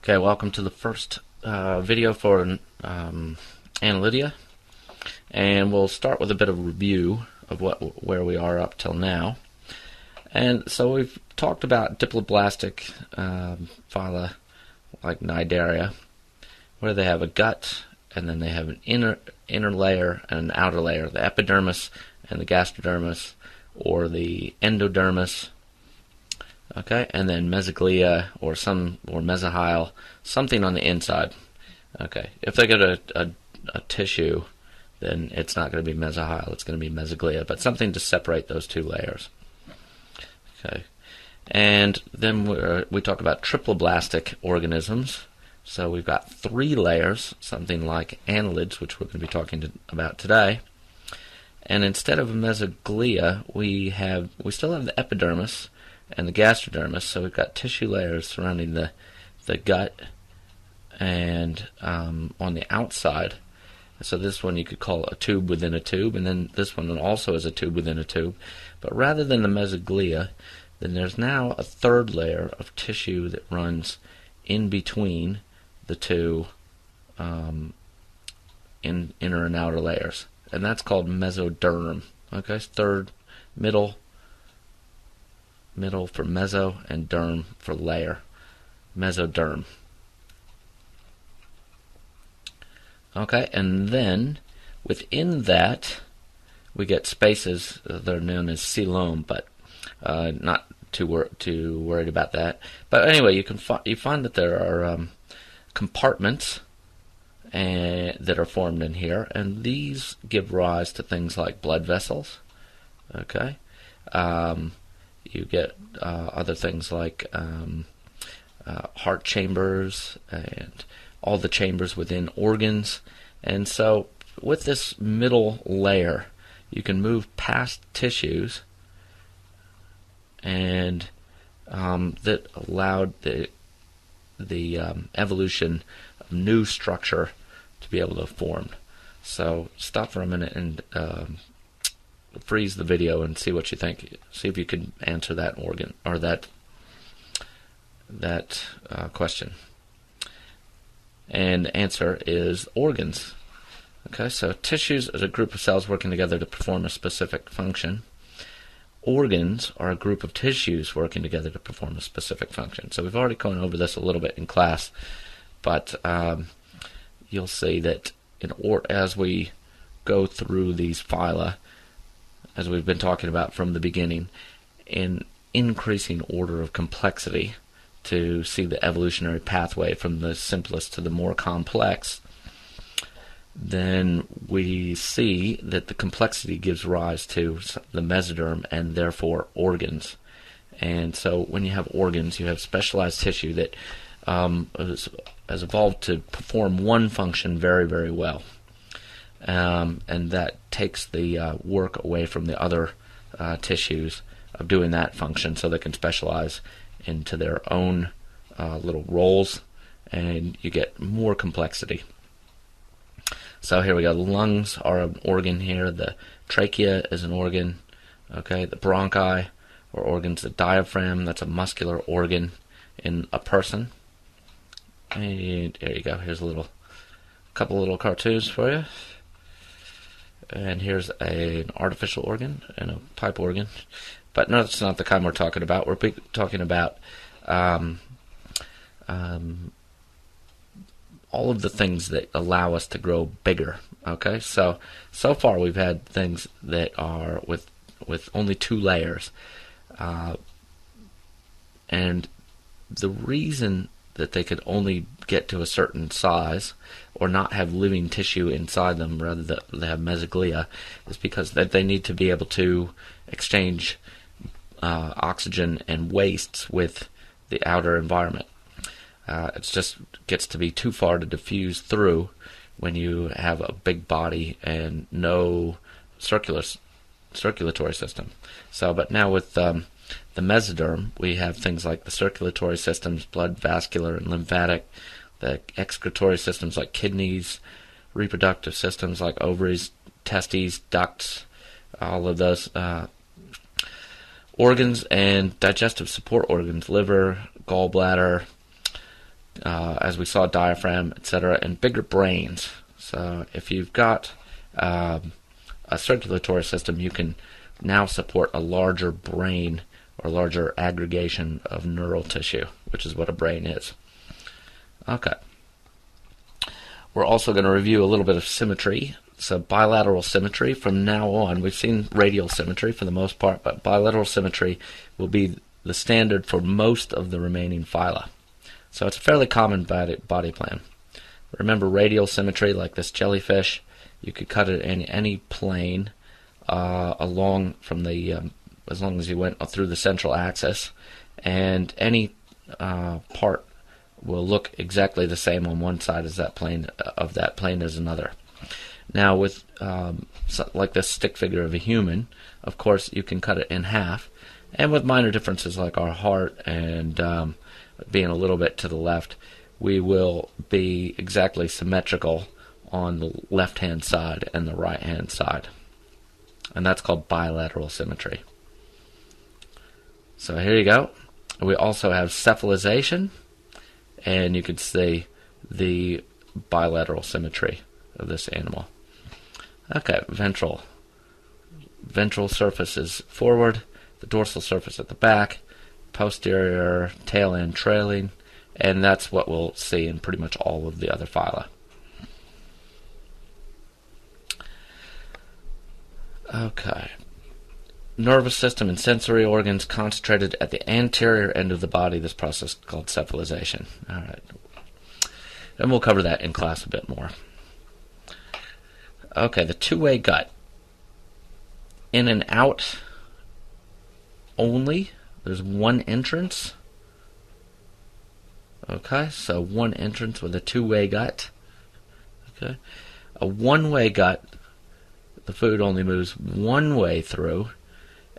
Okay, welcome to the first video for Annelida, and we'll start with a bit of a review of where we are up till now. And so we've talked about diploblastic phyla like Cnidaria, where they have a gut, and then they have an inner layer and an outer layer, the epidermis and the gastrodermis, or the endodermis. Okay, and then mesoglia or mesohyle, something on the inside. Okay, if they get a tissue, then it's not going to be mesohyle, it's going to be mesoglia, but something to separate those two layers. Okay, and then we talk about triploblastic organisms. So we've got 3 layers, something like annelids, which we're going to be talking about today. And instead of mesoglia, we still have the epidermis and the gastrodermis, so we've got tissue layers surrounding the gut and on the outside. So this one you could call a tube within a tube, and then this one also is a tube within a tube. But rather than the mesoglia, then there's now a 3rd layer of tissue that runs in between the two inner and outer layers, and that's called mesoderm. Okay, 3rd, middle for meso, and derm for layer. Mesoderm. Okay, and then within that we get spaces that are known as coelom, but not too worried about that. But anyway, you find that there are compartments that are formed in here, and these give rise to things like blood vessels. Okay. You get other things like heart chambers and all the chambers within organs. And so with this middle layer, you can move past tissues, and that allowed the evolution of new structure to be able to form. So stop for a minute and freeze the video and see what you think. See if you can answer that organ or that question. And the answer is organs. Okay, so tissues is a group of cells working together to perform a specific function. Organs are a group of tissues working together to perform a specific function. So we've already gone over this a little bit in class, but you'll see that as we go through these phyla, as we've been talking about from the beginning, in increasing order of complexity to see the evolutionary pathway from the simplest to the more complex, then we see that the complexity gives rise to the mesoderm and therefore organs. And so when you have organs, you have specialized tissue that has evolved to perform one function very, very well. And that takes the work away from the other tissues of doing that function, so they can specialize into their own little roles, and you get more complexity. So here we go. The lungs are an organ here. The trachea is an organ. Okay, the bronchi or organs. The diaphragm, that's a muscular organ in a person. And there you go. Here's a couple little cartoons for you. And here's an artificial organ and a pipe organ. But no, that's not the kind we're talking about. We're talking about all of the things that allow us to grow bigger. Okay, so far we've had things that are with only 2 layers. And the reason that they could only get to a certain size or not have living tissue inside them, rather than they have mesoglia, is because that they need to be able to exchange oxygen and wastes with the outer environment. It just gets to be too far to diffuse through when you have a big body and no circulatory system. So, but now with the mesoderm, we have things like the circulatory systems, blood, vascular, and lymphatic, the excretory systems like kidneys, reproductive systems like ovaries, testes, ducts, all of those organs, and digestive support organs, liver, gallbladder, as we saw, diaphragm, etc., and bigger brains. So if you've got a circulatory system, you can now support a larger brain or larger aggregation of neural tissue, which is what a brain is. Okay. We're also going to review a little bit of symmetry. So bilateral symmetry. From now on, we've seen radial symmetry for the most part, but bilateral symmetry will be the standard for most of the remaining phyla. So it's a fairly common body plan. Remember radial symmetry, like this jellyfish, you could cut it in any plane along from the, as long as you went through the central axis, and any part will look exactly the same on one side as that plane as another. Now with like this stick figure of a human, of course you can cut it in half, and with minor differences like our heart and being a little bit to the left, we will be exactly symmetrical on the left-hand side and the right-hand side. And that's called bilateral symmetry. So here you go. We also have cephalization, and you can see the bilateral symmetry of this animal. Okay, ventral. Ventral surface is forward, the dorsal surface at the back, posterior tail end trailing, and that's what we'll see in pretty much all of the other phyla. Okay. Nervous system and sensory organs concentrated at the anterior end of the body. This process is called cephalization. All right. And we'll cover that in class a bit more. Okay, the two-way gut. In and out only. There's one entrance. Okay, so one entrance with a two-way gut. Okay. A one-way gut, the food only moves one way through,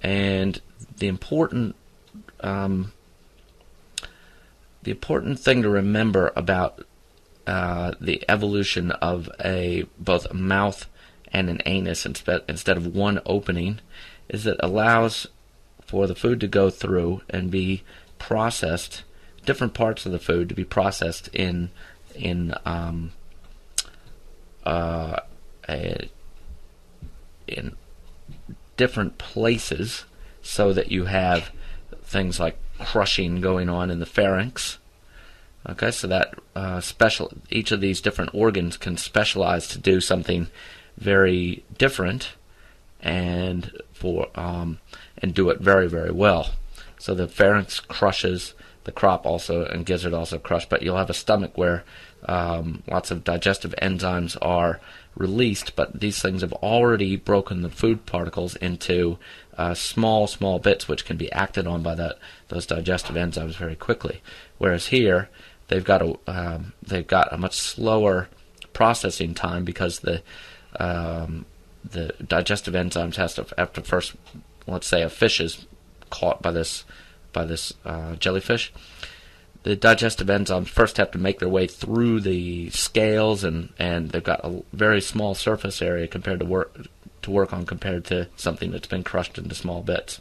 and the important thing to remember about the evolution of both a mouth and an anus instead of one opening is that it allows for the food to go through and be processed, different parts of the food to be processed in different places, so that you have things like crushing going on in the pharynx. Okay, so that each of these different organs can specialize to do something very different, and do it very, very well. So the pharynx crushes the crop also, and gizzard also crush, but you'll have a stomach where lots of digestive enzymes are released, but these things have already broken the food particles into small bits, which can be acted on by those digestive enzymes very quickly. Whereas here, they've got a much slower processing time, because the digestive enzymes have to first, let's say a fish is caught by this jellyfish. The digestive enzymes first have to make their way through the scales, and they've got a very small surface area compared to work on compared to something that's been crushed into small bits.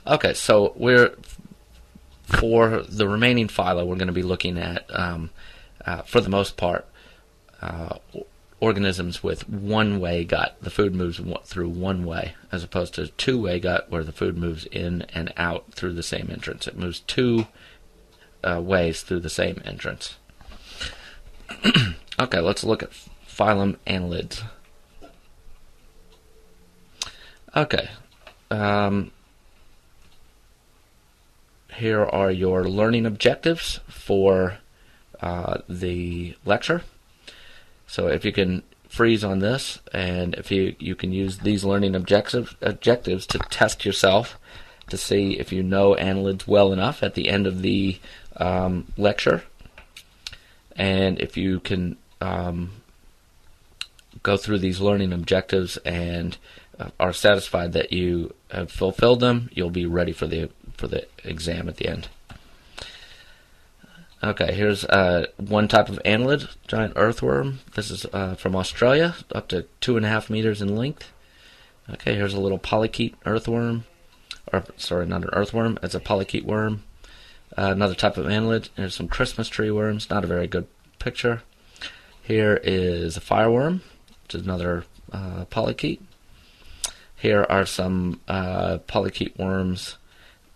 Okay, so for the remaining phyla, we're going to be looking at, for the most part, organisms with one-way gut. The food moves through one way, as opposed to two-way gut, where the food moves in and out through the same entrance. It moves two ways through the same entrance. Okay, let's look at Phylum Annelids. Okay. Here are your learning objectives for the lecture. So if you can freeze on this, and if you can use these learning objectives to test yourself to see if you know annelids well enough at the end of the lecture, and if you can go through these learning objectives and are satisfied that you have fulfilled them, you'll be ready for the exam at the end. Okay, here's one type of annelid, giant earthworm. This is from Australia, up to 2.5 meters in length. Okay, here's a little Polychaete earthworm. Or, sorry, not an earthworm, it's a Polychaete worm. Another type of annelid. There's some Christmas tree worms. Not a very good picture. Here is a fireworm, which is another polychaete. Here are some polychaete worms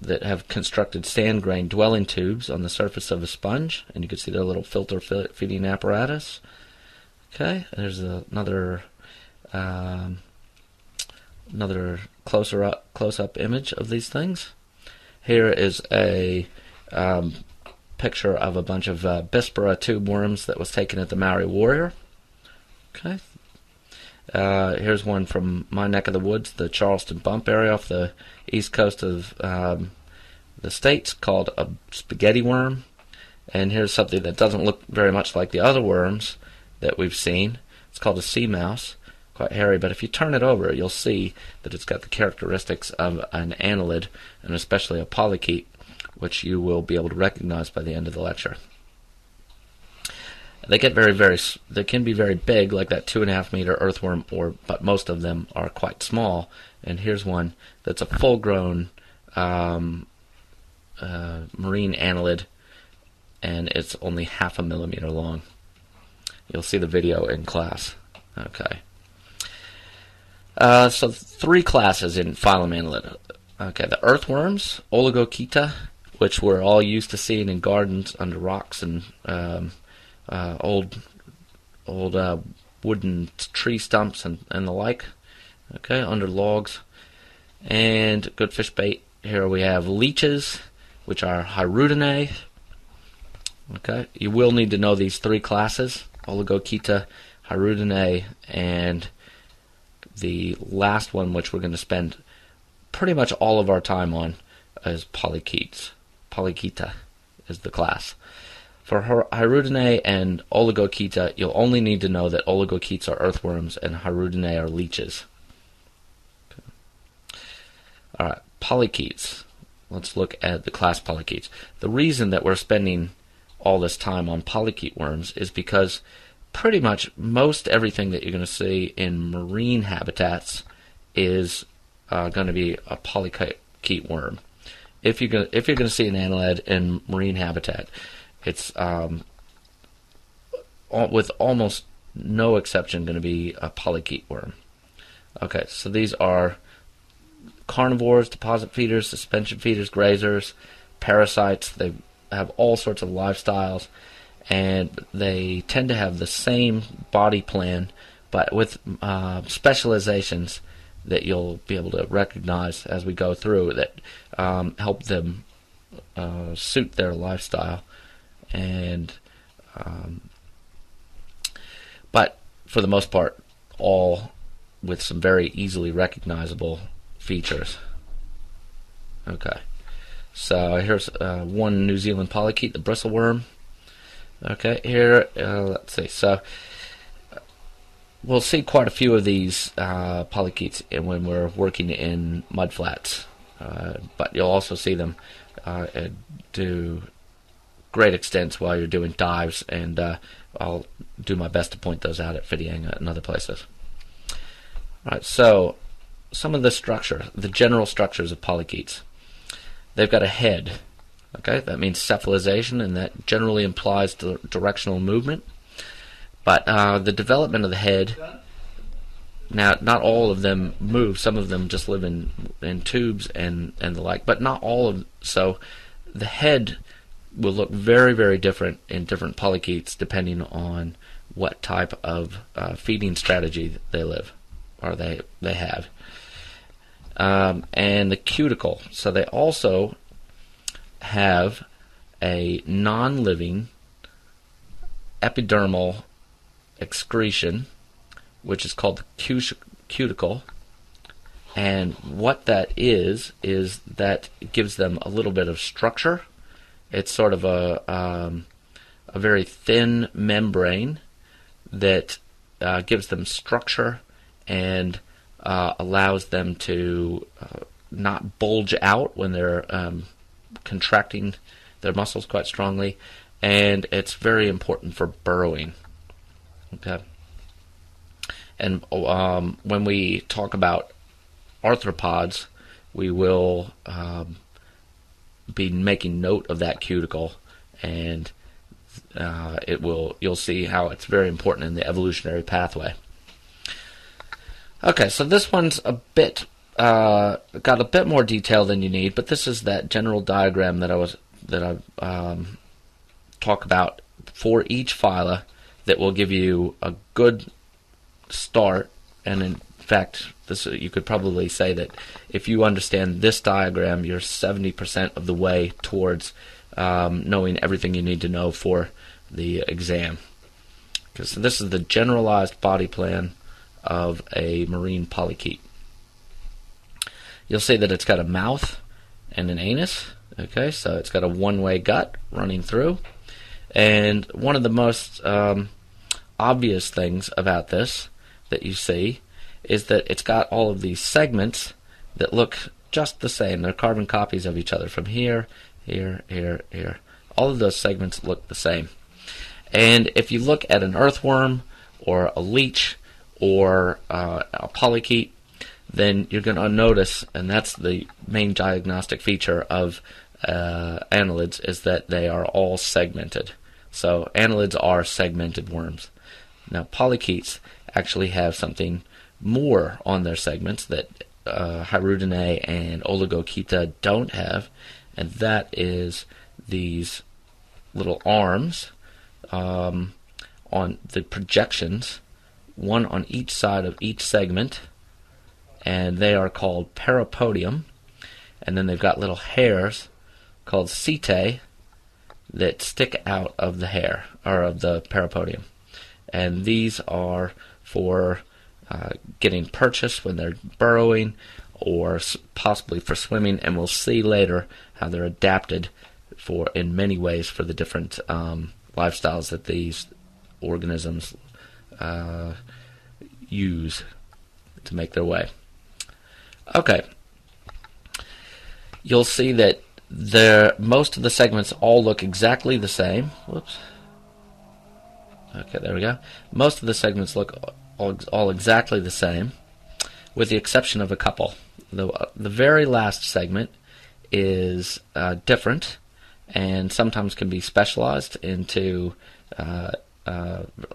that have constructed sand grain dwelling tubes on the surface of a sponge, and you can see their little filter feeding apparatus. Okay, there's another close-up image of these things. Here is a picture of a bunch of Bispera tube worms that was taken at the Maori Warrior. Okay. Here's one from my neck of the woods, the Charleston Bump area off the east coast of the States, called a spaghetti worm. And here's something that doesn't look very much like the other worms that we've seen. It's called a sea mouse. Quite hairy, but if you turn it over, you'll see that it's got the characteristics of an annelid, and especially a polychaete, which you will be able to recognize by the end of the lecture. They get they can be very big, like that 2.5 meter earthworm, but most of them are quite small. And here's one that's a full-grown marine annelid, and it's only 0.5 millimeter long. You'll see the video in class. Okay. So 3 classes in Phylum Annelida. Okay, the earthworms, Polychaete, which we're all used to seeing in gardens under rocks and old wooden tree stumps and the like. Okay, under logs. And good fish bait. Here we have leeches, which are Hirudinae. Okay, you will need to know these 3 classes: Polychaete, Hirudinae, and the last one, which we're going to spend pretty much all of our time on, is Polychaetes. Polychaete is the class. For Hirudinae and Polychaete, you'll only need to know that Polychaetes are earthworms and Hirudinae are leeches. Okay. Alright, Polychaetes. Let's look at the class Polychaetes. The reason that we're spending all this time on polychaete worms is because pretty much most everything that you're going to see in marine habitats is going to be a polychaete worm. If you're going to see an annelid in marine habitat, it's with almost no exception going to be a polychaete worm. Okay, so these are carnivores, deposit feeders, suspension feeders, grazers, parasites. They have all sorts of lifestyles, and they tend to have the same body plan, but with specializations that you'll be able to recognize as we go through that help them suit their lifestyle. And but for the most part, all with some very easily recognizable features. Okay, so here's one New Zealand polychaete, the bristleworm. Okay, here, let's see. So we'll see quite a few of these polychaetes when we're working in mudflats, but you'll also see them do great extents while you're doing dives, and I'll do my best to point those out at Whitianga and other places. Alright, so some of the structure, the general structures of polychaetes. They've got a head. Okay, that means cephalization, and that generally implies directional movement. But the development of the head, now not all of them move. Some of them just live in tubes and the like, but not all of them. So the head will look very, very different in different polychaetes depending on what type of feeding strategy they live or they have. And the cuticle. So they also have a non-living epidermal excretion, which is called the cuticle. And what that is that it gives them a little bit of structure. It's sort of a very thin membrane that gives them structure and allows them to not bulge out when they're contracting their muscles quite strongly, and it's very important for burrowing. Okay, and when we talk about arthropods, we will be making note of that cuticle, and you'll see how it's very important in the evolutionary pathway. Okay, so this one's got a bit more detail than you need, but this is that general diagram that I talk about for each phyla that will give you a good start. And in fact, you could probably say that if you understand this diagram, you're 70% of the way towards knowing everything you need to know for the exam. Because this is the generalized body plan of a marine polychaete. You'll see that it's got a mouth and an anus. Okay, so it's got a one-way gut running through. And one of the most obvious things about this that you see is that it's got all of these segments that look just the same. They're carbon copies of each other from here, here, here, here. All of those segments look the same. And if you look at an earthworm or a leech or a polychaete, then you're going to notice, and that's the main diagnostic feature of annelids, is that they are all segmented. So annelids are segmented worms. Now polychaetes actually have something more on their segments that Hirudinae and Oligochaeta don't have, and that is these little arms on the projections, one on each side of each segment, and they are called parapodium. And then they've got little hairs called setae that stick out of the hair, or of the parapodium. And these are for getting purchased when they're burrowing, or possibly for swimming, and we'll see later how they're adapted in many ways for the different lifestyles that these organisms use to make their way. Okay, you'll see that most of the segments all look exactly the same. Whoops. Okay, there we go. Most of the segments look all exactly the same, with the exception of a couple. The very last segment is different, and sometimes can be specialized into a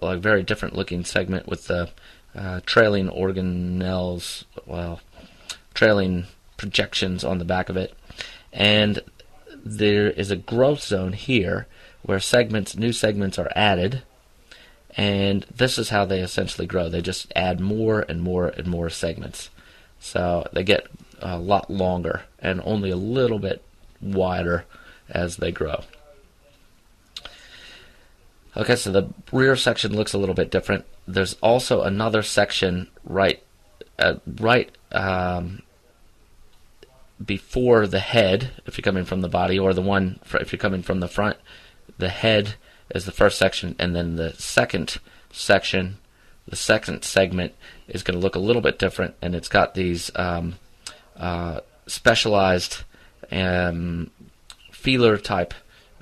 very different looking segment with the trailing organelles, trailing projections on the back of it. And there is a growth zone here where new segments are added, and this is how they essentially grow. They just add more and more and more segments. So they get a lot longer and only a little bit wider as they grow. Okay, so the rear section looks a little bit different. There's also another section right before the head, if you're coming from the body, or the one if you're coming from the front. The head is the first section, and then the second section, the second segment, is going to look a little bit different, and it's got these specialized feeler type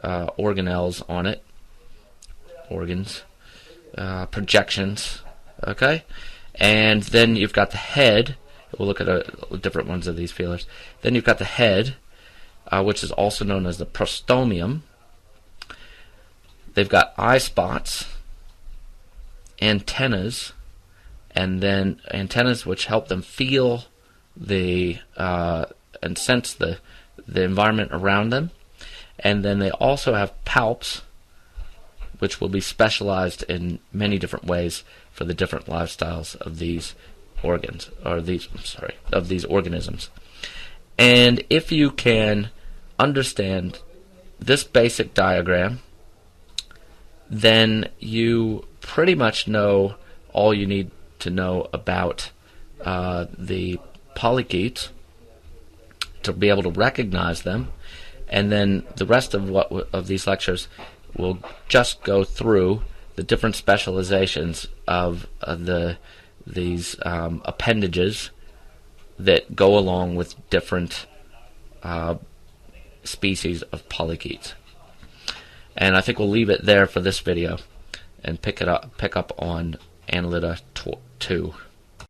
organelles on it, projections. Okay, and then you've got the head. We'll look at different ones of these feelers. Then you've got the head, which is also known as the prostomium. They've got eye spots, antennas, and then antennas which help them feel and sense the environment around them. And then they also have palps, which will be specialized in many different ways for the different lifestyles of these of these organisms. And if you can understand this basic diagram, then you pretty much know all you need to know about the polychaetes to be able to recognize them. And then the rest of these lectures will just go through the different specializations of these appendages that go along with different species of polychaetes. And I think we'll leave it there for this video and pick up on Annelida 2.